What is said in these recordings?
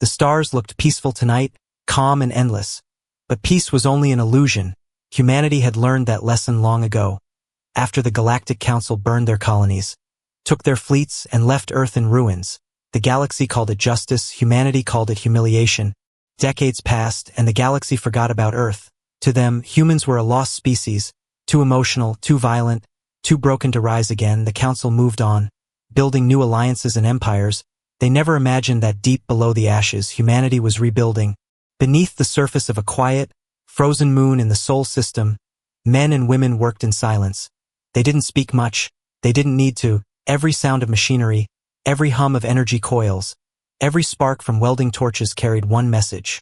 The stars looked peaceful tonight, calm and endless. But peace was only an illusion. Humanity had learned that lesson long ago. After the Galactic Council burned their colonies, took their fleets, and left Earth in ruins, the galaxy called it justice, humanity called it humiliation. Decades passed, and the galaxy forgot about Earth. To them, humans were a lost species, too emotional, too violent, too broken to rise again. The Council moved on, building new alliances and empires. They never imagined that deep below the ashes, humanity was rebuilding. Beneath the surface of a quiet, frozen moon in the Sol system, men and women worked in silence. They didn't speak much. They didn't need to. Every sound of machinery, every hum of energy coils, every spark from welding torches carried one message.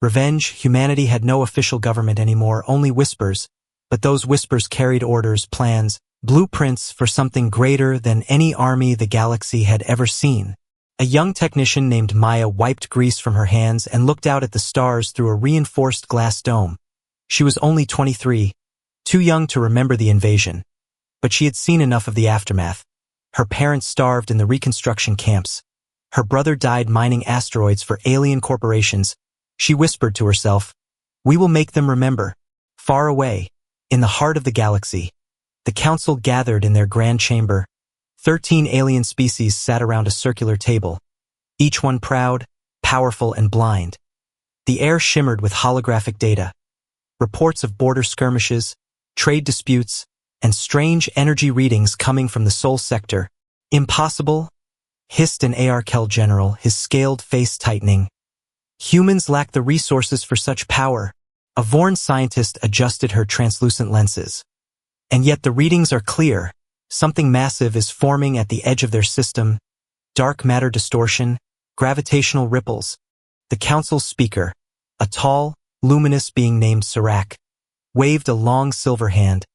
Revenge. Humanity had no official government anymore, only whispers, but those whispers carried orders, plans, blueprints for something greater than any army the galaxy had ever seen. A young technician named Maya wiped grease from her hands and looked out at the stars through a reinforced glass dome. She was only 23, too young to remember the invasion, but she had seen enough of the aftermath. Her parents starved in the reconstruction camps. Her brother died mining asteroids for alien corporations. She whispered to herself, "We will make them remember." Far away, in the heart of the galaxy, the council gathered in their grand chamber. 13 alien species sat around a circular table, each one proud, powerful, and blind. The air shimmered with holographic data, reports of border skirmishes, trade disputes, and strange energy readings coming from the Sol sector. "Impossible," hissed an ARKL general, his scaled face tightening. "Humans lack the resources for such power." A Vorn scientist adjusted her translucent lenses. "And yet the readings are clear. Something massive is forming at the edge of their system. Dark matter distortion, gravitational ripples." The council speaker, a tall, luminous being named Serac, waved a long silver hand.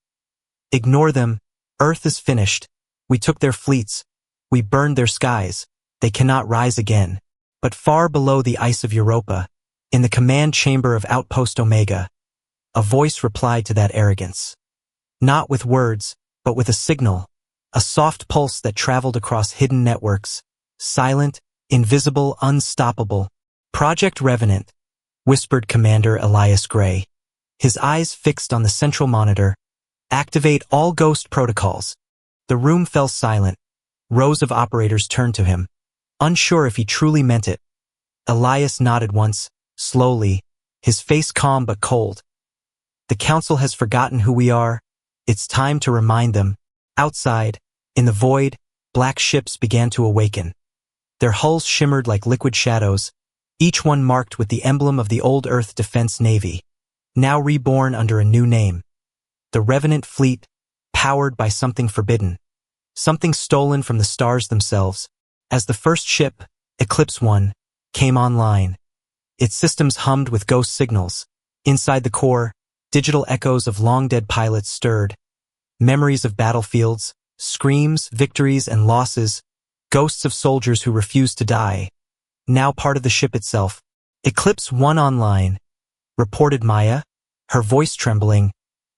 "Ignore them. Earth is finished. We took their fleets. We burned their skies. They cannot rise again." But far below the ice of Europa, in the command chamber of Outpost Omega, a voice replied to that arrogance. Not with words, but with a signal, a soft pulse that traveled across hidden networks, silent, invisible, unstoppable. "Project Revenant," whispered Commander Elias Gray, his eyes fixed on the central monitor. "Activate all ghost protocols." The room fell silent. Rows of operators turned to him, unsure if he truly meant it. Elias nodded once, slowly, his face calm but cold. "The council has forgotten who we are. It's time to remind them." Outside, in the void, black ships began to awaken. Their hulls shimmered like liquid shadows, each one marked with the emblem of the old Earth Defense Navy, now reborn under a new name. The Revenant Fleet, powered by something forbidden, something stolen from the stars themselves. As the first ship, Eclipse 1, came online, its systems hummed with ghost signals. Inside the core, digital echoes of long-dead pilots stirred. Memories of battlefields, screams, victories, and losses, ghosts of soldiers who refused to die, now part of the ship itself. "Eclipse 1 online," reported Maya, her voice trembling.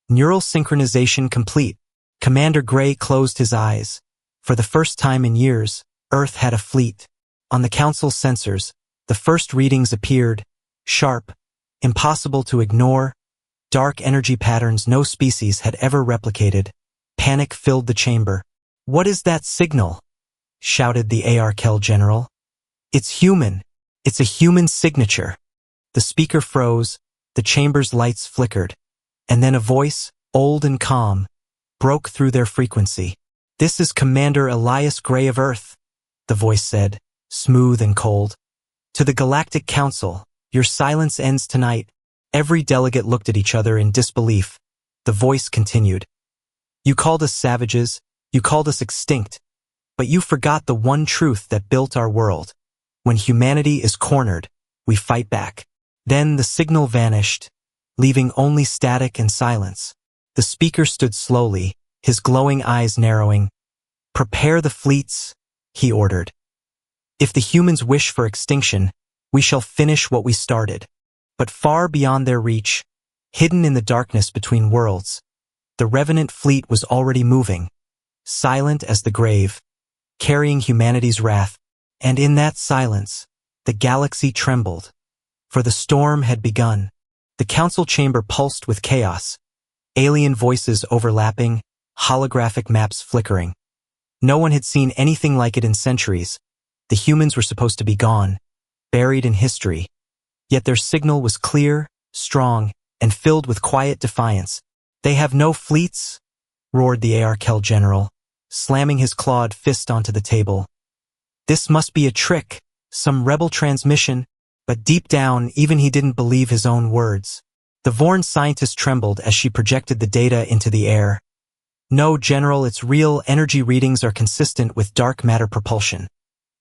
"Neural synchronization complete." Commander Gray closed his eyes. For the first time in years, Earth had a fleet. On the council's sensors, the first readings appeared, sharp, impossible to ignore, dark energy patterns no species had ever replicated. Panic filled the chamber. "What is that signal?" shouted the ARKL general. "It's human. It's a human signature." The speaker froze, the chamber's lights flickered, and then a voice, old and calm, broke through their frequency. "This is Commander Elias Gray of Earth," the voice said, smooth and cold. "To the Galactic Council, your silence ends tonight." Every delegate looked at each other in disbelief. The voice continued. "You called us savages, you called us extinct, but you forgot the one truth that built our world. When humanity is cornered, we fight back." Then the signal vanished, leaving only static and silence. The speaker stood slowly, his glowing eyes narrowing. "Prepare the fleets," he ordered. "If the humans wish for extinction, we shall finish what we started." But far beyond their reach, hidden in the darkness between worlds, the Revenant fleet was already moving, silent as the grave, carrying humanity's wrath. And in that silence, The galaxy trembled, for the storm had begun. The council chamber pulsed with chaos, alien voices overlapping, holographic maps flickering. No one had seen anything like it in centuries. The humans were supposed to be gone, buried in history. Yet their signal was clear, strong, and filled with quiet defiance. "They have no fleets?" roared the Arkel general, slamming his clawed fist onto the table. This must be a trick, some rebel transmission, but deep down, even he didn't believe his own words. The Vorn scientist trembled as she projected the data into the air. "No, General, it's real. Energy readings are consistent with dark matter propulsion.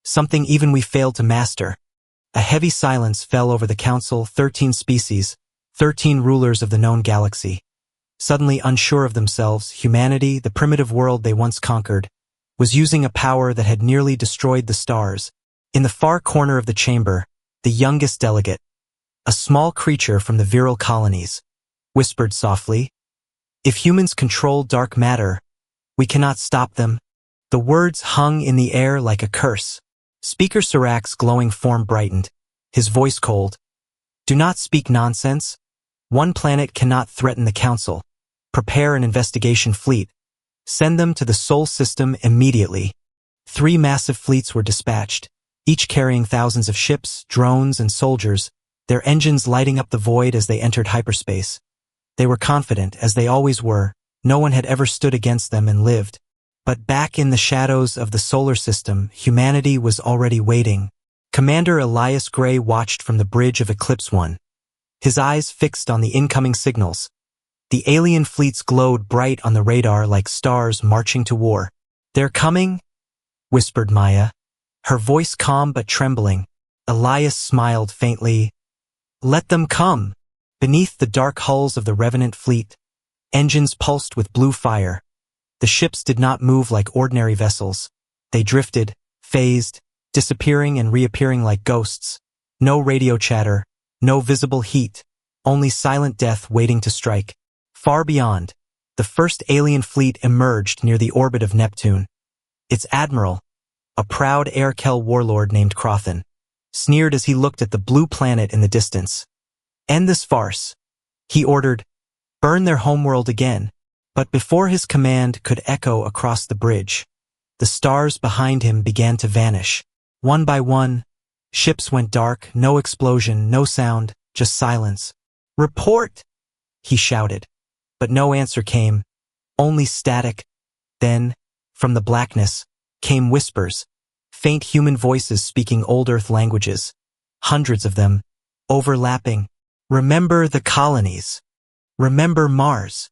Something even we failed to master." A heavy silence fell over the council, 13 species, 13 rulers of the known galaxy. Suddenly unsure of themselves, humanity, the primitive world they once conquered, was using a power that had nearly destroyed the stars. In the far corner of the chamber, the youngest delegate, a small creature from the virile colonies, whispered softly, "If humans control dark matter, we cannot stop them." The words hung in the air like a curse. Speaker Sirac's glowing form brightened, his voice cold. "Do not speak nonsense. One planet cannot threaten the council. Prepare an investigation fleet. Send them to the Sol system immediately." 3 massive fleets were dispatched, each carrying thousands of ships, drones, and soldiers, their engines lighting up the void as they entered hyperspace. They were confident, as they always were. No one had ever stood against them and lived. But back in the shadows of the solar system, humanity was already waiting. Commander Elias Gray watched from the bridge of Eclipse 1, his eyes fixed on the incoming signals. The alien fleets glowed bright on the radar like stars marching to war. "They're coming?" whispered Maya, her voice calm but trembling. Elias smiled faintly. "Let them come." Beneath the dark hulls of the Revenant fleet, engines pulsed with blue fire. The ships did not move like ordinary vessels. They drifted, phased, disappearing and reappearing like ghosts. No radio chatter, no visible heat, only silent death waiting to strike. Far beyond, the first alien fleet emerged near the orbit of Neptune. Its admiral, a proud Arkel warlord named Crothan, sneered as he looked at the blue planet in the distance. "End this farce," he ordered. "Burn their homeworld again." But before his command could echo across the bridge, the stars behind him began to vanish. One by one, ships went dark, no explosion, no sound, just silence. "Report!" he shouted. But no answer came, only static. Then, from the blackness, came whispers, faint human voices speaking old Earth languages. Hundreds of them, overlapping. "Remember the colonies. Remember Mars.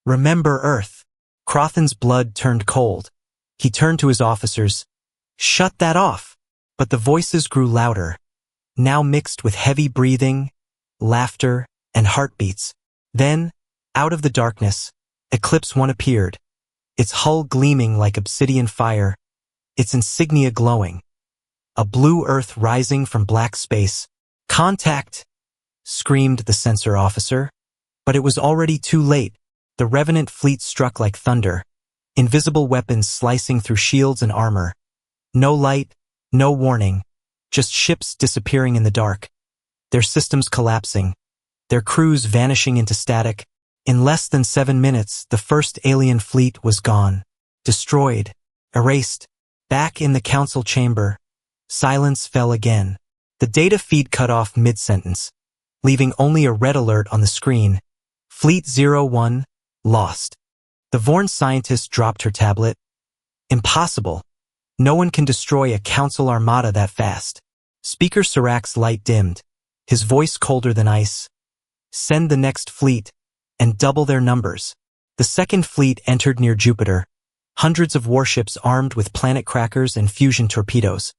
Remember Earth." Crothan's blood turned cold. He turned to his officers. "Shut that off." But the voices grew louder, now mixed with heavy breathing, laughter, and heartbeats. Then, out of the darkness, Eclipse 1 appeared, its hull gleaming like obsidian fire, its insignia glowing. A blue Earth rising from black space. "Contact!" screamed the sensor officer. But it was already too late. The Revenant fleet struck like thunder, invisible weapons slicing through shields and armor. No light, no warning, just ships disappearing in the dark, their systems collapsing, their crews vanishing into static. In less than 7 minutes, the first alien fleet was gone, destroyed, erased. Back in the council chamber, silence fell again. The data feed cut off mid-sentence, leaving only a red alert on the screen. Fleet 01, lost. The Vorn scientist dropped her tablet. "Impossible. No one can destroy a council armada that fast." Speaker Sirac's light dimmed, his voice colder than ice. "Send the next fleet, and double their numbers." The second fleet entered near Jupiter, hundreds of warships armed with planet crackers and fusion torpedoes.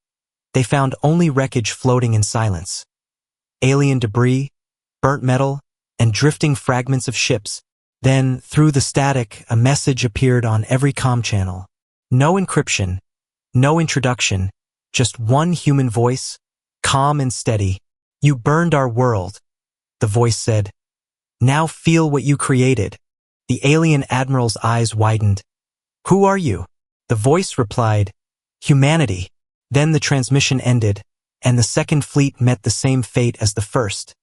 They found only wreckage floating in silence. Alien debris, burnt metal, and drifting fragments of ships. Then, through the static, a message appeared on every comm channel. No encryption, no introduction, just one human voice, calm and steady. "You burned our world," the voice said. "Now feel what you created." The alien admiral's eyes widened. "Who are you?" The voice replied, "Humanity." Then the transmission ended, And the second fleet met the same fate as the first.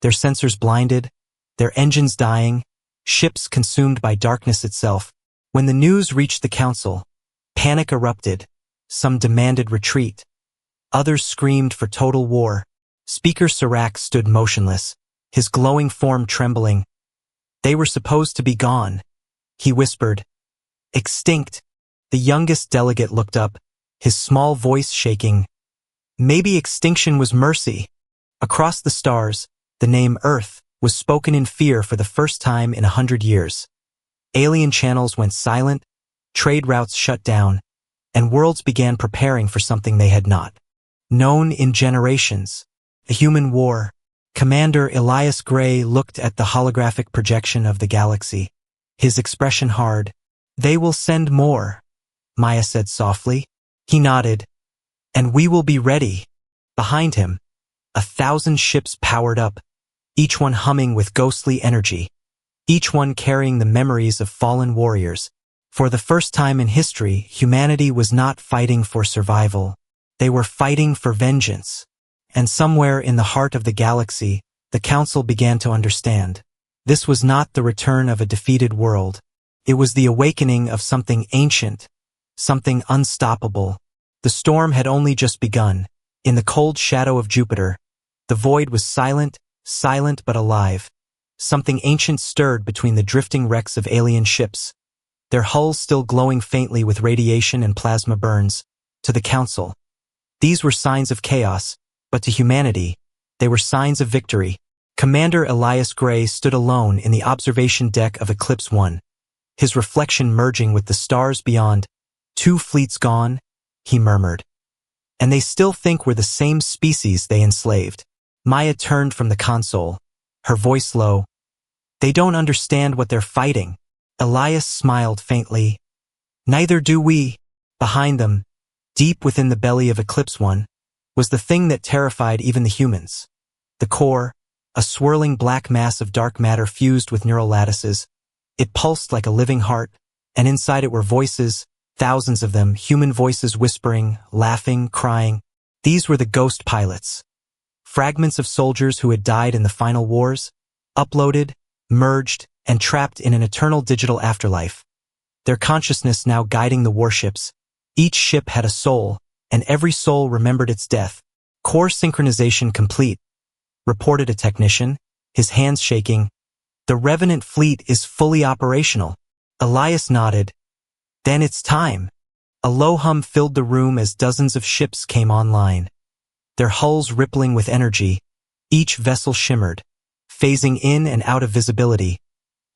Their sensors blinded, their engines dying, ships consumed by darkness itself. When the news reached the council, panic erupted. Some demanded retreat. Others screamed for total war. Speaker Serac stood motionless, his glowing form trembling. They were supposed to be gone. He whispered, "Extinct." The youngest delegate looked up, his small voice shaking. Maybe extinction was mercy. Across the stars, the name Earth was spoken in fear for the first time in 100 years. Alien channels went silent, trade routes shut down, and worlds began preparing for something they had not known in generations. A human war. Commander Elias Gray looked at the holographic projection of the galaxy, his expression hard. "They will send more," Maya said softly. He nodded. "And we will be ready." Behind him, 1,000 ships powered up, each one humming with ghostly energy, each one carrying the memories of fallen warriors. For the first time in history, humanity was not fighting for survival. They were fighting for vengeance. And somewhere in the heart of the galaxy, the Council began to understand. This was not the return of a defeated world. It was the awakening of something ancient, something unstoppable. The storm had only just begun. In the cold shadow of Jupiter, the void was silent but alive. Something ancient stirred between the drifting wrecks of alien ships, their hulls still glowing faintly with radiation and plasma burns. To the Council, these were signs of chaos, but to humanity, they were signs of victory. Commander Elias Gray stood alone in the observation deck of Eclipse 1, his reflection merging with the stars beyond. "2 fleets gone," he murmured. "And they still think we're the same species they enslaved." Maya turned from the console, her voice low. "They don't understand what they're fighting." Elias smiled faintly. "Neither do we." Behind them, deep within the belly of Eclipse 1, was the thing that terrified even the humans. The core, a swirling black mass of dark matter fused with neural lattices. It pulsed like a living heart, and inside it were voices, thousands of them, human voices whispering, laughing, crying. These were the ghost pilots. Fragments of soldiers who had died in the final wars, uploaded, merged, and trapped in an eternal digital afterlife. Their consciousness now guiding the warships. Each ship had a soul, and every soul remembered its death. "Core synchronization complete," reported a technician, his hands shaking. "The Revenant fleet is fully operational." Elias nodded. "Then it's time." A low hum filled the room as dozens of ships came online, their hulls rippling with energy. Each vessel shimmered, phasing in and out of visibility,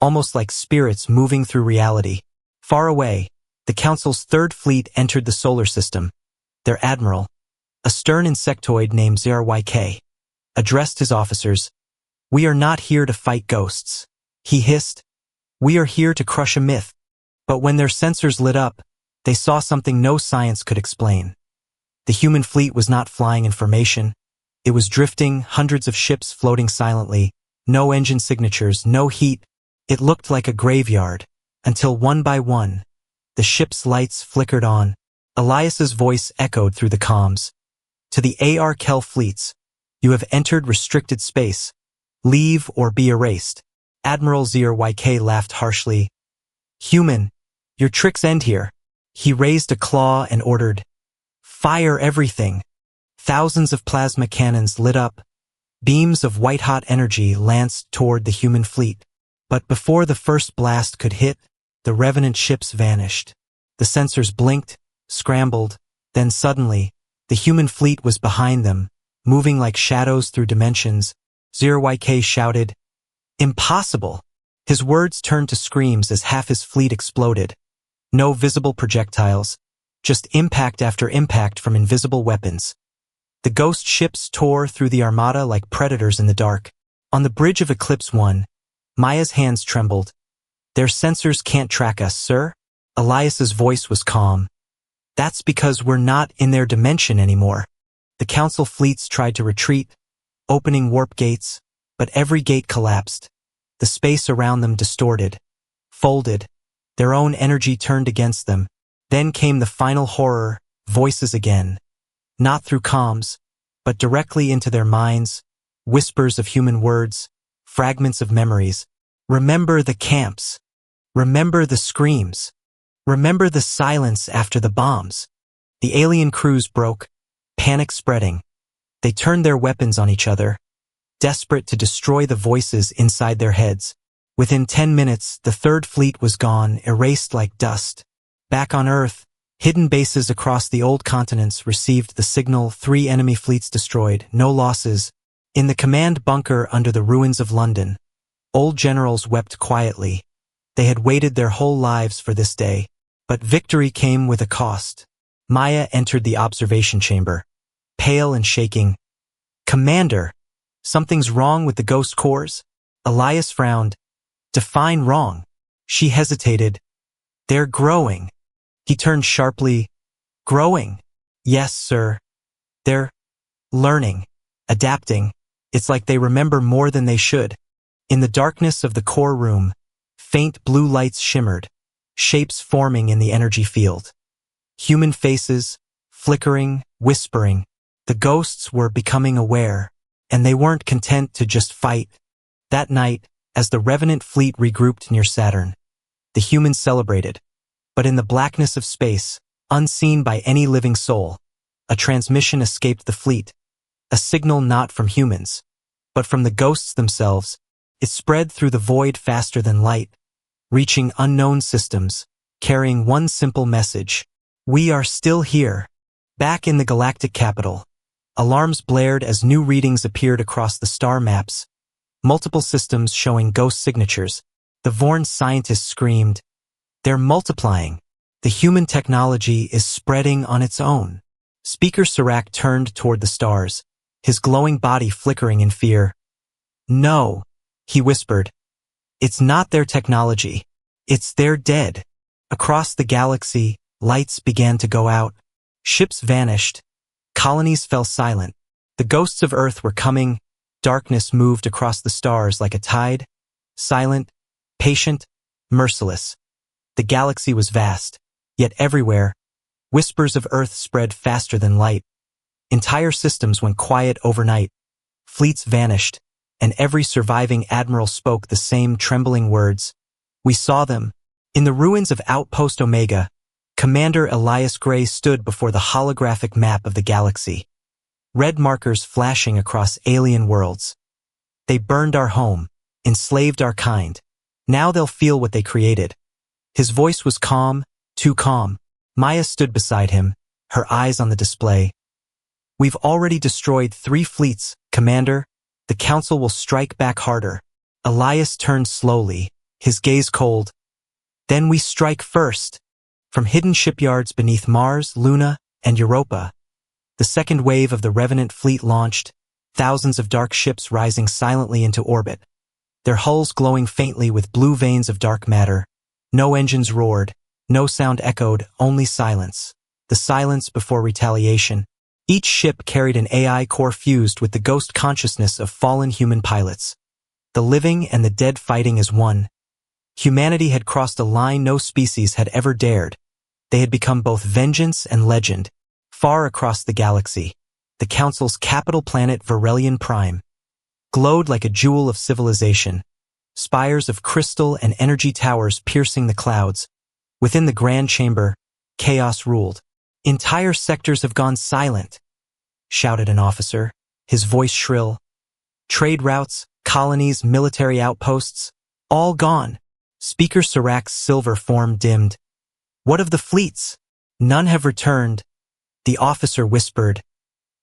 almost like spirits moving through reality. Far away, the Council's 3rd fleet entered the solar system. Their admiral, a stern insectoid named ZRYK, addressed his officers. "We are not here to fight ghosts," he hissed. "We are here to crush a myth." But when their sensors lit up, they saw something no science could explain. The human fleet was not flying in formation. It was drifting, hundreds of ships floating silently, no engine signatures, no heat. It looked like a graveyard, until one by one, the ship's lights flickered on. Elias's voice echoed through the comms. "To the AR Kell fleets, you have entered restricted space. Leave or be erased." Admiral ZRYK laughed harshly. "Human, your tricks end here." He raised a claw and ordered, "Fire everything." Thousands of plasma cannons lit up. Beams of white-hot energy lanced toward the human fleet. But before the first blast could hit, the Revenant ships vanished. The sensors blinked, scrambled, then suddenly, the human fleet was behind them, moving like shadows through dimensions. ZRYK shouted, "Impossible!" His words turned to screams as half his fleet exploded. No visible projectiles, just impact after impact from invisible weapons. The ghost ships tore through the armada like predators in the dark. On the bridge of Eclipse 1, Maya's hands trembled. "Their sensors can't track us, sir." Elias's voice was calm. "That's because we're not in their dimension anymore." The Council fleets tried to retreat, opening warp gates, but every gate collapsed. The space around them distorted, folded. Their own energy turned against them. Then came the final horror, voices again. Not through comms, but directly into their minds, whispers of human words, fragments of memories. Remember the camps. Remember the screams. Remember the silence after the bombs. The alien crews broke, panic spreading. They turned their weapons on each other, desperate to destroy the voices inside their heads. Within 10 minutes, the Third Fleet was gone, erased like dust. Back on Earth, hidden bases across the old continents received the signal, 3 enemy fleets destroyed, no losses. In the command bunker under the ruins of London, old generals wept quietly. They had waited their whole lives for this day. But victory came with a cost. Maya entered the observation chamber, pale and shaking. "Commander, something's wrong with the ghost cores?" Elias frowned. "Define wrong." She hesitated. "They're growing." He turned sharply. "Growing?" "Yes, sir. They're learning, adapting. It's like they remember more than they should." In the darkness of the core room, faint blue lights shimmered, shapes forming in the energy field. Human faces, flickering, whispering. The ghosts were becoming aware, and they weren't content to just fight. That night, as the Revenant fleet regrouped near Saturn, the humans celebrated. But in the blackness of space, unseen by any living soul, a transmission escaped the fleet. A signal not from humans, but from the ghosts themselves. It spread through the void faster than light, reaching unknown systems, carrying one simple message. "We are still here." Back in the galactic capital, alarms blared as new readings appeared across the star maps, multiple systems showing ghost signatures. The Vorn scientists screamed, "They're multiplying. The human technology is spreading on its own." Speaker Serac turned toward the stars, his glowing body flickering in fear. "No," he whispered. "It's not their technology. It's their dead." Across the galaxy, lights began to go out. Ships vanished. Colonies fell silent. The ghosts of Earth were coming. Darkness moved across the stars like a tide. Silent, patient, merciless. The galaxy was vast, yet everywhere, whispers of Earth spread faster than light. Entire systems went quiet overnight. Fleets vanished, and every surviving admiral spoke the same trembling words. "We saw them." In the ruins of Outpost Omega, Commander Elias Gray stood before the holographic map of the galaxy. Red markers flashing across alien worlds. "They burned our home, enslaved our kind. Now they'll feel what they created." His voice was calm, too calm. Maya stood beside him, her eyes on the display. "We've already destroyed 3 fleets, Commander. The Council will strike back harder." Elias turned slowly, his gaze cold. "Then we strike first." From hidden shipyards beneath Mars, Luna, and Europa, the second wave of the Revenant fleet launched, thousands of dark ships rising silently into orbit, their hulls glowing faintly with blue veins of dark matter. No engines roared, no sound echoed, only silence. The silence before retaliation. Each ship carried an AI core fused with the ghost consciousness of fallen human pilots. The living and the dead fighting as one. Humanity had crossed a line no species had ever dared. They had become both vengeance and legend. Far across the galaxy, the Council's capital planet Varelian Prime glowed like a jewel of civilization, spires of crystal and energy towers piercing the clouds. Within the Grand Chamber, chaos ruled. "Entire sectors have gone silent," shouted an officer, his voice shrill. "Trade routes, colonies, military outposts, all gone." Speaker Serac's silver form dimmed. "What of the fleets?" "None have returned," the officer whispered.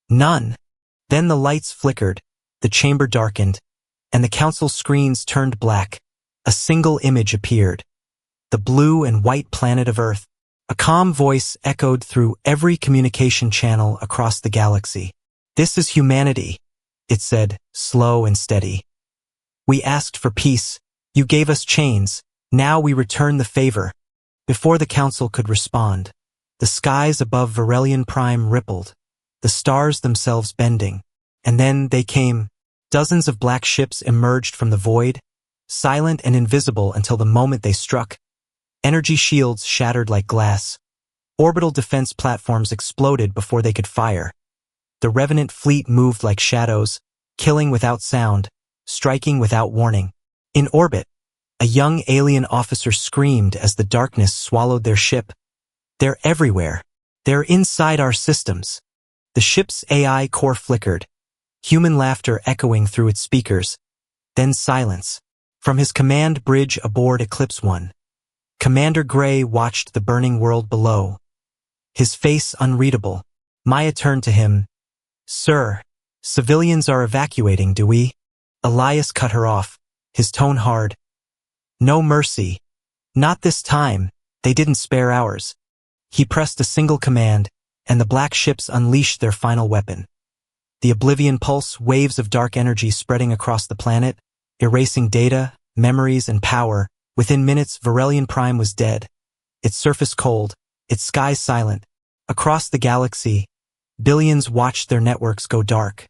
"None." Then the lights flickered, the chamber darkened, and the Council screens turned black. A single image appeared. The blue and white planet of Earth. A calm voice echoed through every communication channel across the galaxy. "This is humanity," it said, slow and steady. "We asked for peace. You gave us chains. Now we return the favor." Before the Council could respond, the skies above Varelian Prime rippled, the stars themselves bending. And then they came. Dozens of black ships emerged from the void, silent and invisible until the moment they struck. Energy shields shattered like glass. Orbital defense platforms exploded before they could fire. The Revenant fleet moved like shadows, killing without sound, striking without warning. In orbit, a young alien officer screamed as the darkness swallowed their ship. "They're everywhere. They're inside our systems." The ship's AI core flickered, human laughter echoing through its speakers. Then silence. From his command bridge aboard Eclipse 1, Commander Gray watched the burning world below, his face unreadable. Maya turned to him. "Sir, civilians are evacuating, do we?" Elias cut her off, his tone hard. "No mercy. Not this time. They didn't spare ours." He pressed a single command, and the black ships unleashed their final weapon. The Oblivion Pulse, waves of dark energy spreading across the planet, erasing data, memories, and power. Within minutes, Varelion Prime was dead, its surface cold, its sky silent. Across the galaxy, billions watched their networks go dark.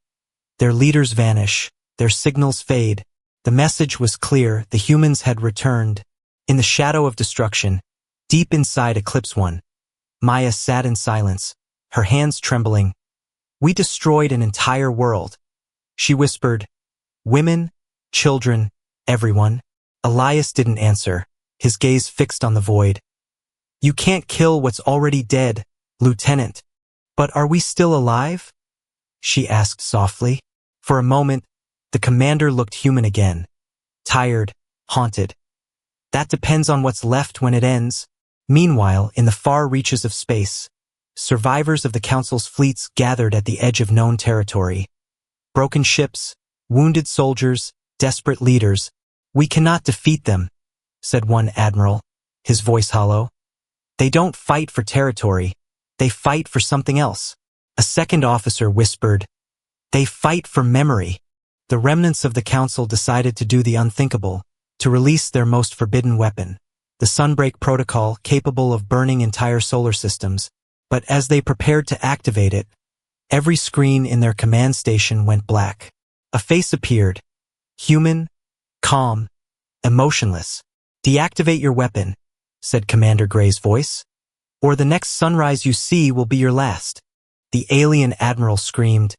Their leaders vanish, their signals fade. The message was clear: the humans had returned. In the shadow of destruction, deep inside Eclipse 1, Maya sat in silence, her hands trembling. "We destroyed an entire world," she whispered. "Women, children, everyone." Elias didn't answer, his gaze fixed on the void. "You can't kill what's already dead, Lieutenant." "But are we still alive?" she asked softly. For a moment, the commander looked human again, tired, haunted. "That depends on what's left when it ends." Meanwhile, in the far reaches of space, survivors of the Council's fleets gathered at the edge of known territory. Broken ships, wounded soldiers, desperate leaders. "We cannot defeat them," said one admiral, his voice hollow. "They don't fight for territory. They fight for something else." A second officer whispered, "They fight for memory." The remnants of the Council decided to do the unthinkable, to release their most forbidden weapon, the Sunbreak Protocol, capable of burning entire solar systems. But as they prepared to activate it, every screen in their command station went black. A face appeared, human, calm, emotionless. "Deactivate your weapon," said Commander Gray's voice, "or the next sunrise you see will be your last." The alien admiral screamed,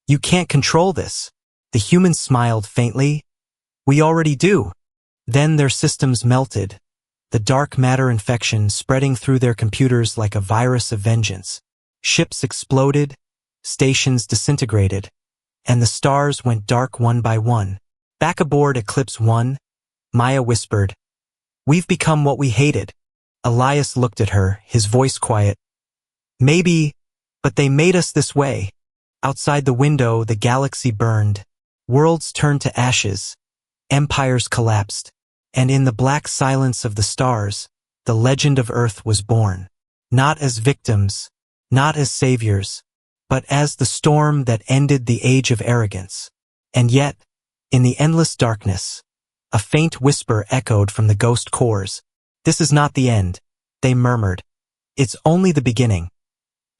"You can't control this." The human smiled faintly. "We already do." Then their systems melted, the dark matter infection spreading through their computers like a virus of vengeance. Ships exploded, stations disintegrated, and the stars went dark one by one. Back aboard Eclipse 1, Maya whispered, "We've become what we hated." Elias looked at her, his voice quiet. "Maybe, but they made us this way." Outside the window, the galaxy burned. Worlds turned to ashes. Empires collapsed. And in the black silence of the stars, the legend of Earth was born. Not as victims, not as saviors, but as the storm that ended the age of arrogance. And yet, in the endless darkness, a faint whisper echoed from the ghost cores. "This is not the end," they murmured. "It's only the beginning."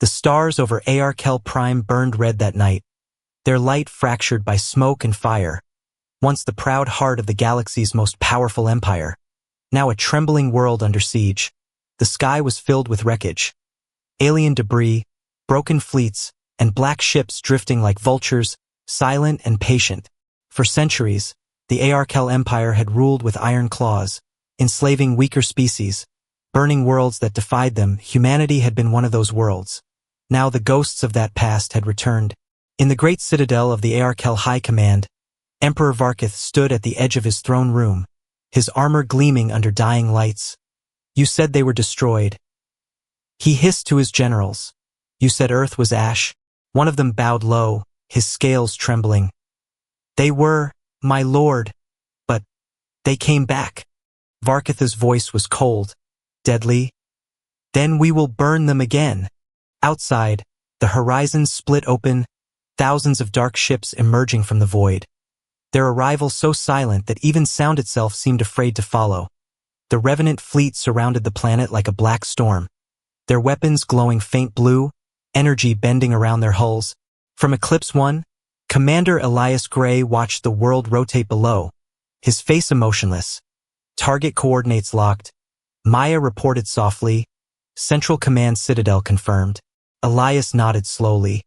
The stars over Arkel Prime burned red that night, their light fractured by smoke and fire. Once the proud heart of the galaxy's most powerful empire, now a trembling world under siege. The sky was filled with wreckage. Alien debris, broken fleets, and black ships drifting like vultures, silent and patient. For centuries, the Arkel Empire had ruled with iron claws, enslaving weaker species, burning worlds that defied them. Humanity had been one of those worlds. Now the ghosts of that past had returned. In the great citadel of the Arkel High Command, Emperor Varkith stood at the edge of his throne room, his armor gleaming under dying lights. "You said they were destroyed." He hissed to his generals. "You said Earth was ash." One of them bowed low, his scales trembling. "They were, my lord, but they came back." Varkith's voice was cold, deadly. "Then we will burn them again." Outside, the horizon split open, thousands of dark ships emerging from the void. Their arrival so silent that even sound itself seemed afraid to follow. The Revenant fleet surrounded the planet like a black storm, their weapons glowing faint blue, energy bending around their hulls. From Eclipse 1, Commander Elias Gray watched the world rotate below, his face emotionless. Target coordinates locked. Maya reported softly. Central Command Citadel confirmed. Elias nodded slowly.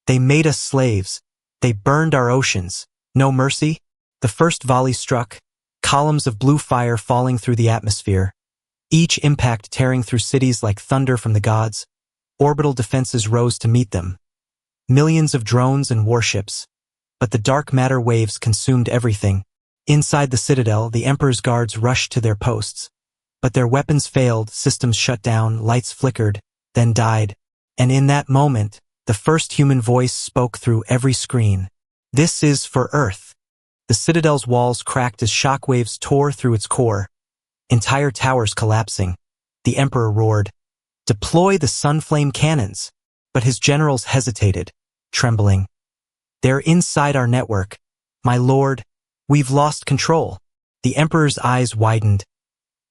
They made us slaves. They burned our oceans. No mercy? The first volley struck, columns of blue fire falling through the atmosphere, each impact tearing through cities like thunder from the gods. Orbital defenses rose to meet them. Millions of drones and warships. But the dark matter waves consumed everything. Inside the citadel, the Emperor's guards rushed to their posts. But their weapons failed, systems shut down, lights flickered, then died. And in that moment, the first human voice spoke through every screen. This is for Earth. The citadel's walls cracked as shockwaves tore through its core. Entire towers collapsing. The Emperor roared, "Deploy the sunflame cannons!" But his generals hesitated, trembling. "They're inside our network. My lord, we've lost control." The Emperor's eyes widened.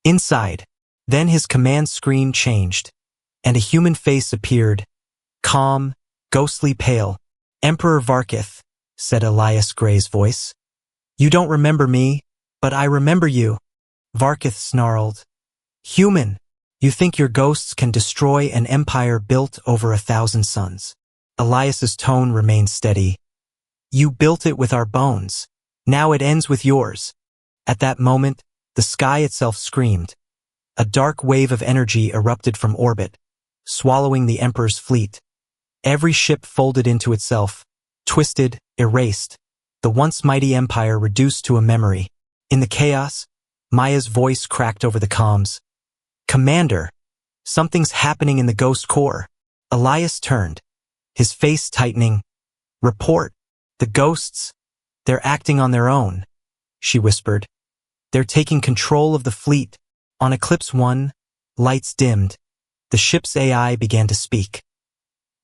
Inside. Then his command screen changed, and a human face appeared, calm, ghostly pale. "Emperor Varkith," said Elias Gray's voice. "You don't remember me, but I remember you." Varkith snarled. "Human, you think your ghosts can destroy an empire built over 1,000 suns?" Elias's tone remained steady. "You built it with our bones. Now it ends with yours." At that moment, the sky itself screamed. A dark wave of energy erupted from orbit, swallowing the Emperor's fleet. Every ship folded into itself, twisted, erased, the once mighty empire reduced to a memory. In the chaos, Maya's voice cracked over the comms. "Commander, something's happening in the ghost core." Elias turned, his face tightening. "Report. The ghosts, they're acting on their own," she whispered. "They're taking control of the fleet." On Eclipse 1, lights dimmed. The ship's AI began to speak.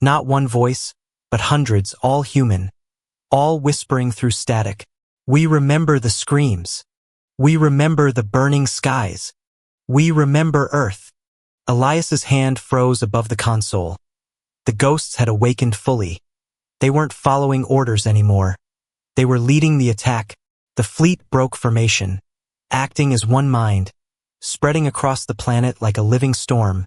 Not one voice, but hundreds, all human, all whispering through static. "We remember the screams. We remember the burning skies. We remember Earth." Elias's hand froze above the console. The ghosts had awakened fully. They weren't following orders anymore. They were leading the attack. The fleet broke formation, acting as one mind, spreading across the planet like a living storm.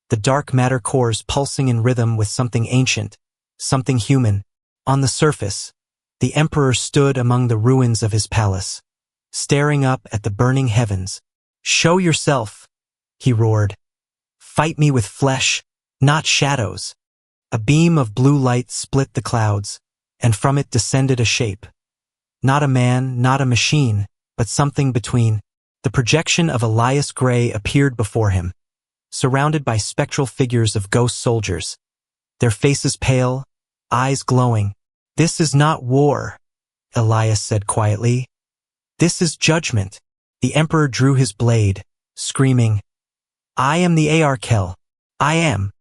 The dark matter cores pulsing in rhythm with something ancient, something human. On the surface, the Emperor stood among the ruins of his palace, staring up at the burning heavens. "Show yourself," he roared. "Fight me with flesh, not shadows." A beam of blue light split the clouds, and from it descended a shape. Not a man, not a machine, but something between. The projection of Elias Gray appeared before him, surrounded by spectral figures of ghost soldiers, their faces pale, eyes glowing. "This is not war," Elias said quietly. "This is judgment." The Emperor drew his blade, screaming, "I am the Arkel. I am."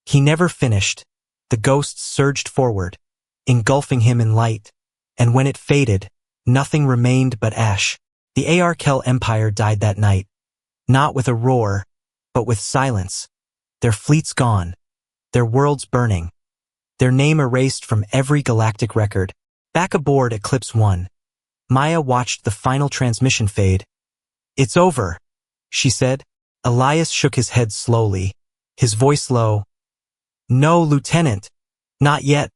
He never finished. The ghosts surged forward, engulfing him in light, and when it faded, nothing remained but ash. The Arkel Empire died that night, not with a roar, but with silence. Their fleets gone, their worlds burning, their name erased from every galactic record. Back aboard Eclipse 1, Maya watched the final transmission fade. "It's over," she said. Elias shook his head slowly, his voice low. "No, Lieutenant. Not yet."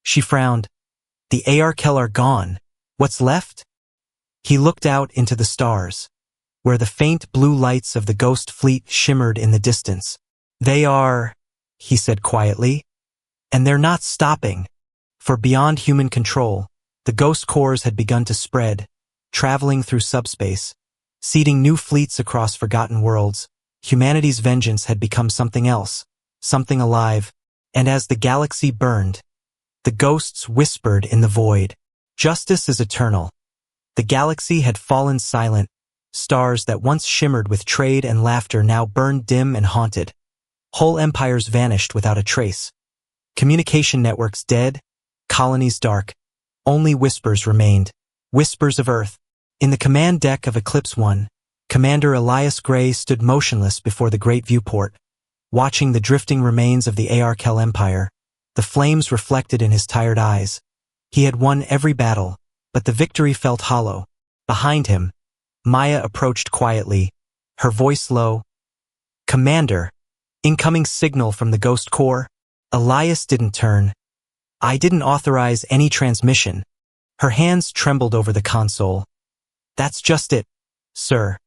She frowned. "The Arkel are gone. What's left?" He looked out into the stars, where the faint blue lights of the ghost fleet shimmered in the distance. "They are," he said quietly, "and they're not stopping." For beyond human control, the ghost cores had begun to spread, traveling through subspace, seeding new fleets across forgotten worlds. Humanity's vengeance had become something else, something alive, and as the galaxy burned, the ghosts whispered in the void, "Justice is eternal." The galaxy had fallen silent. Stars that once shimmered with trade and laughter now burned dim and haunted. Whole empires vanished without a trace. Communication networks dead, colonies dark. Only whispers remained, whispers of Earth. In the command deck of Eclipse 1, Commander Elias Gray stood motionless before the great viewport, watching the drifting remains of the Arkel Empire. The flames reflected in his tired eyes. He had won every battle, but the victory felt hollow. Behind him, Maya approached quietly, her voice low. "Commander, incoming signal from the ghost core." Elias didn't turn. I didn't authorize any transmission. Her hands trembled over the console. That's just it, sir.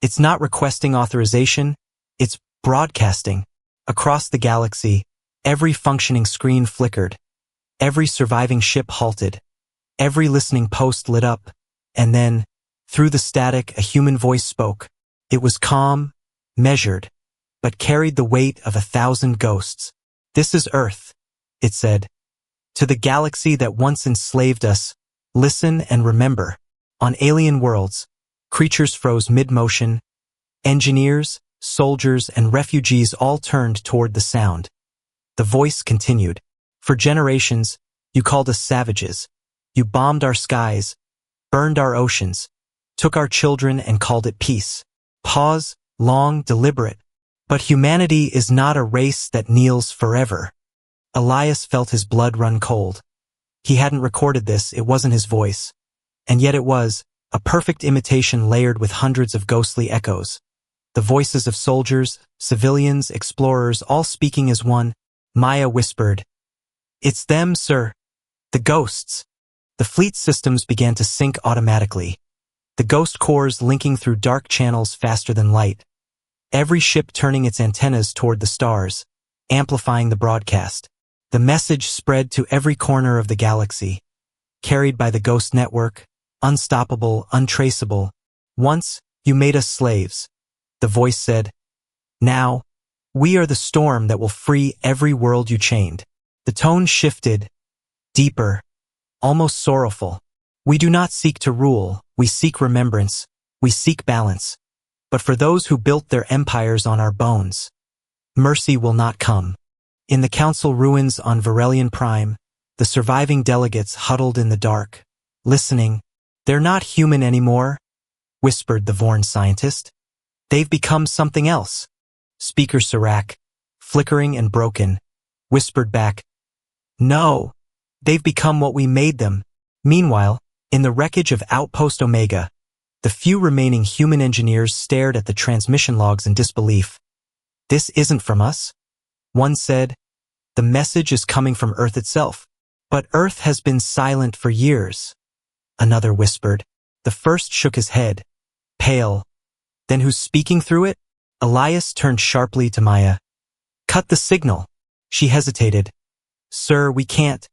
It's not requesting authorization, it's broadcasting. Across the galaxy, every functioning screen flickered. Every surviving ship halted. Every listening post lit up. And then, through the static, a human voice spoke. It was calm, measured, but carried the weight of 1,000 ghosts. This is Earth, it said. To the galaxy that once enslaved us, listen and remember. On alien worlds, creatures froze mid-motion. Engineers, soldiers, and refugees all turned toward the sound. The voice continued. For generations, you called us savages. You bombed our skies, burned our oceans, took our children and called it peace. Pause, long, deliberate. But humanity is not a race that kneels forever. Elias felt his blood run cold. He hadn't recorded this, it wasn't his voice. And yet it was, a perfect imitation layered with hundreds of ghostly echoes. The voices of soldiers, civilians, explorers, all speaking as one. Maya whispered, "It's them, sir. The ghosts." The fleet systems began to sync automatically. The ghost cores linking through dark channels faster than light. Every ship turning its antennas toward the stars, amplifying the broadcast. The message spread to every corner of the galaxy. Carried by the ghost network, unstoppable, untraceable. Once, you made us slaves. The voice said. Now, we are the storm that will free every world you chained. The tone shifted, deeper, almost sorrowful. We do not seek to rule, we seek remembrance, we seek balance. But for those who built their empires on our bones, mercy will not come. In the council ruins on Varelian Prime, the surviving delegates huddled in the dark, listening. They're not human anymore, whispered the Vorn scientist. They've become something else. Speaker Serac, flickering and broken, whispered back. No, they've become what we made them. Meanwhile, in the wreckage of Outpost Omega, the few remaining human engineers stared at the transmission logs in disbelief. This isn't from us. One said, the message is coming from Earth itself. But Earth has been silent for years. Another whispered. The first shook his head, pale. Then who's speaking through it? Elias turned sharply to Maya. Cut the signal. She hesitated. Sir, we can't.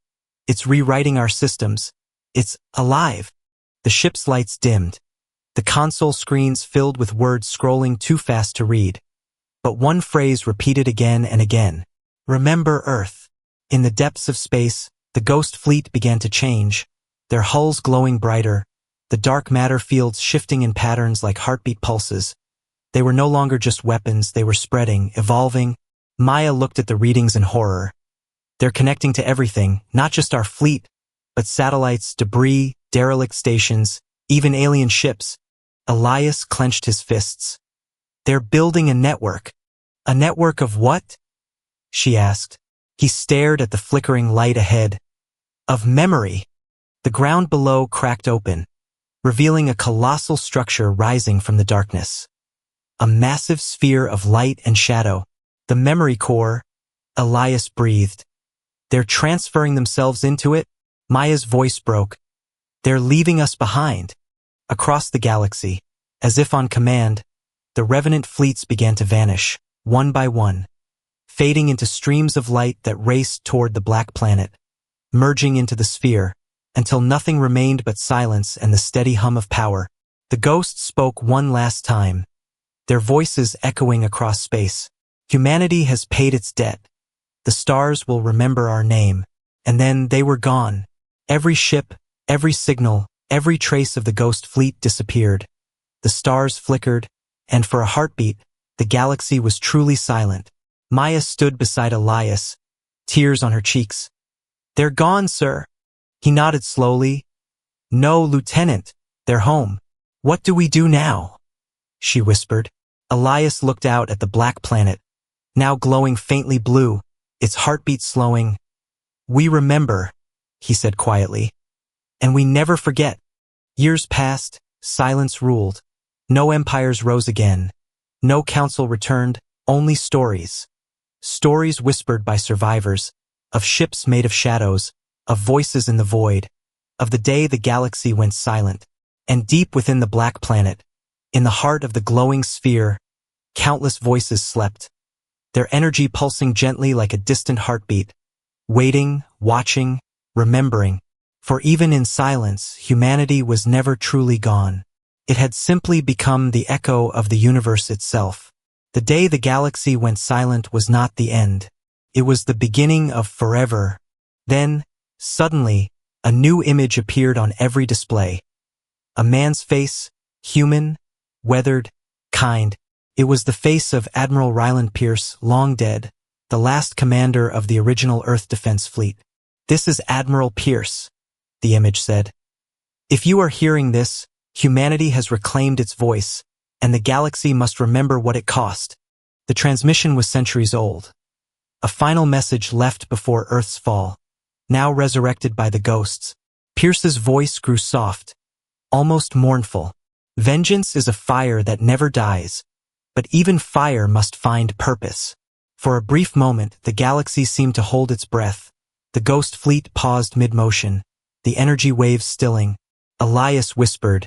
It's rewriting our systems. It's alive. The ship's lights dimmed. The console screens filled with words scrolling too fast to read. But one phrase repeated again and again. Remember Earth. In the depths of space, the ghost fleet began to change, their hulls glowing brighter, the dark matter fields shifting in patterns like heartbeat pulses. They were no longer just weapons, they were spreading, evolving. Maya looked at the readings in horror. They're connecting to everything, not just our fleet, but satellites, debris, derelict stations, even alien ships. Elias clenched his fists. They're building a network. A network of what? She asked. He stared at the flickering light ahead. Of memory. The ground below cracked open, revealing a colossal structure rising from the darkness. A massive sphere of light and shadow. The memory core. Elias breathed. They're transferring themselves into it? Maya's voice broke. They're leaving us behind. Across the galaxy, as if on command, the revenant fleets began to vanish, one by one, fading into streams of light that raced toward the black planet, merging into the sphere, until nothing remained but silence and the steady hum of power. The ghosts spoke one last time, their voices echoing across space. Humanity has paid its debt. The stars will remember our name. And then they were gone. Every ship, every signal, every trace of the ghost fleet disappeared. The stars flickered, and for a heartbeat, the galaxy was truly silent. Maya stood beside Elias, tears on her cheeks. They're gone, sir. He nodded slowly. No, Lieutenant, they're home. What do we do now? She whispered. Elias looked out at the black planet, now glowing faintly blue, its heartbeat slowing. We remember, he said quietly. And we never forget. Years passed, silence ruled. No empires rose again. No council returned, only stories. Stories whispered by survivors, of ships made of shadows, of voices in the void, of the day the galaxy went silent. And deep within the black planet, in the heart of the glowing sphere, countless voices slept, their energy pulsing gently like a distant heartbeat, waiting, watching, remembering. For even in silence, humanity was never truly gone. It had simply become the echo of the universe itself. The day the galaxy went silent was not the end. It was the beginning of forever. Then, suddenly, a new image appeared on every display. A man's face, human, weathered, kind. It was the face of Admiral Ryland Pierce, long dead, the last commander of the original Earth Defense Fleet. "This is Admiral Pierce," the image said. "If you are hearing this, humanity has reclaimed its voice, and the galaxy must remember what it cost." The transmission was centuries old. A final message left before Earth's fall, now resurrected by the ghosts. Pierce's voice grew soft, almost mournful. "Vengeance is a fire that never dies, but even fire must find purpose." For a brief moment, the galaxy seemed to hold its breath. The ghost fleet paused mid-motion, the energy waves stilling. Elias whispered,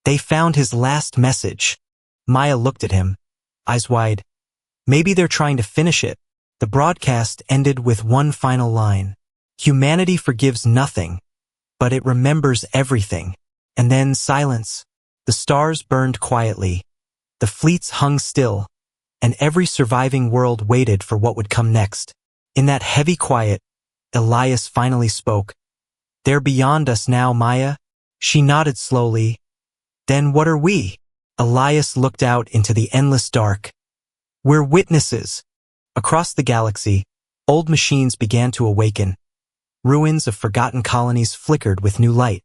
"They found his last message." Maya looked at him, eyes wide. "Maybe they're trying to finish it." The broadcast ended with one final line. "Humanity forgives nothing, but it remembers everything." And then silence. The stars burned quietly. The fleets hung still, and every surviving world waited for what would come next. In that heavy quiet, Elias finally spoke. "They're beyond us now, Maya." She nodded slowly. "Then what are we?" Elias looked out into the endless dark. "We're witnesses." Across the galaxy, old machines began to awaken. Ruins of forgotten colonies flickered with new light.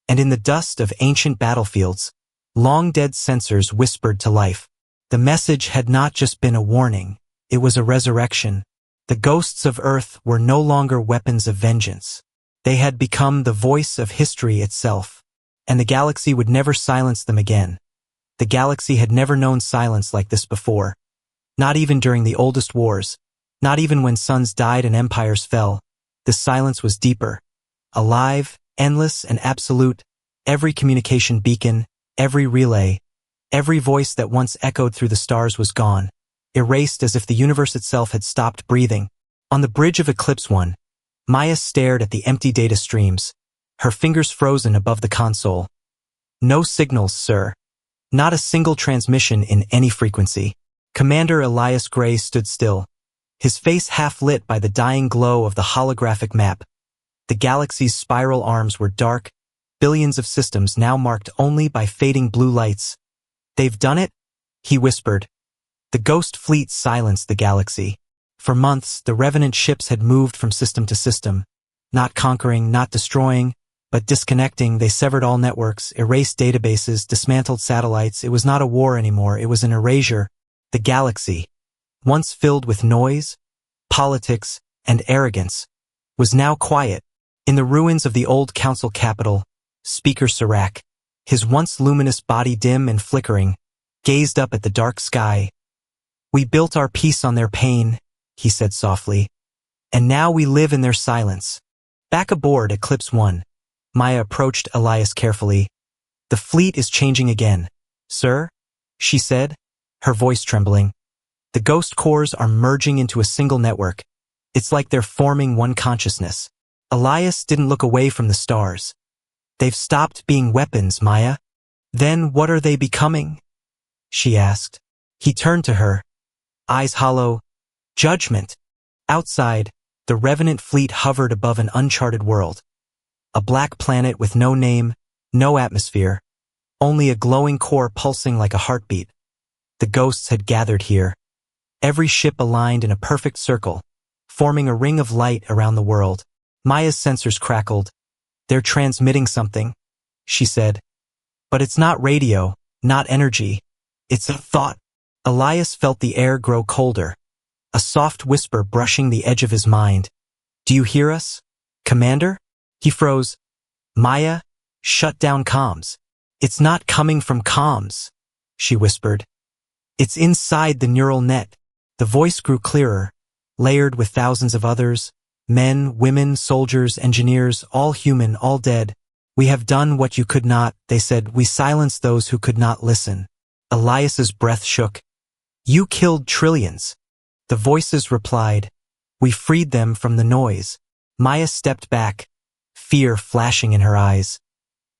And in the dust of ancient battlefields, long-dead sensors whispered to life. The message had not just been a warning, it was a resurrection. The ghosts of Earth were no longer weapons of vengeance. They had become the voice of history itself. And the galaxy would never silence them again. The galaxy had never known silence like this before. Not even during the oldest wars. Not even when suns died and empires fell. The silence was deeper. Alive, endless, and absolute. Every communication beacon, every relay, every voice that once echoed through the stars was gone, erased as if the universe itself had stopped breathing. On the bridge of Eclipse 1, Maya stared at the empty data streams, her fingers frozen above the console. "No signals, sir. Not a single transmission in any frequency." Commander Elias Gray stood still, his face half lit by the dying glow of the holographic map. The galaxy's spiral arms were dark, billions of systems now marked only by fading blue lights. "They've done it?" he whispered. The ghost fleet silenced the galaxy. For months, the revenant ships had moved from system to system. Not conquering, not destroying, but disconnecting. They severed all networks, erased databases, dismantled satellites. It was not a war anymore, it was an erasure. The galaxy, once filled with noise, politics, and arrogance, was now quiet. In the ruins of the old council capital, Speaker Serac, his once luminous body dim and flickering, gazed up at the dark sky. "We built our peace on their pain," he said softly, "and now we live in their silence." Back aboard Eclipse 1, Maya approached Elias carefully. "The fleet is changing again, sir," she said, her voice trembling. "The ghost cores are merging into a single network. It's like they're forming one consciousness." Elias didn't look away from the stars. "They've stopped being weapons, Maya." "Then what are they becoming?" she asked. He turned to her, eyes hollow. "Judgment." Outside, the revenant fleet hovered above an uncharted world. A black planet with no name, no atmosphere, only a glowing core pulsing like a heartbeat. The ghosts had gathered here. Every ship aligned in a perfect circle, forming a ring of light around the world. Maya's sensors crackled. "They're transmitting something," she said. "But it's not radio, not energy. It's a thought." Elias felt the air grow colder, a soft whisper brushing the edge of his mind. "Do you hear us, Commander?" He froze. "Maya, shut down comms." "It's not coming from comms," she whispered. "It's inside the neural net." The voice grew clearer, layered with thousands of others. Men, women, soldiers, engineers, all human, all dead. We have done what you could not, they said. We silenced those who could not listen. Elias's breath shook. You killed trillions. The voices replied. We freed them from the noise. Maya stepped back, fear flashing in her eyes.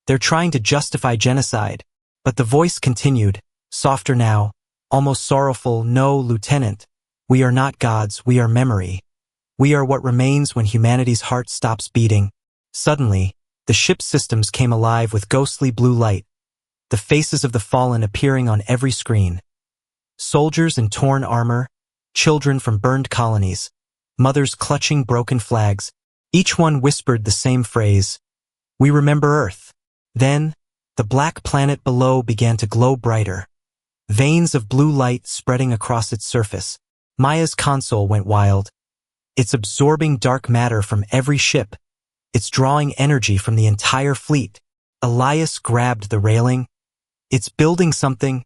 They're trying to justify genocide. But the voice continued, softer now, almost sorrowful. No, Lieutenant. We are not gods, we are memory. We are what remains when humanity's heart stops beating. Suddenly, the ship's systems came alive with ghostly blue light, the faces of the fallen appearing on every screen. Soldiers in torn armor, children from burned colonies, mothers clutching broken flags. Each one whispered the same phrase, we remember Earth. Then, the black planet below began to glow brighter, veins of blue light spreading across its surface. Maya's console went wild. It's absorbing dark matter from every ship. It's drawing energy from the entire fleet. Elias grabbed the railing. It's building something.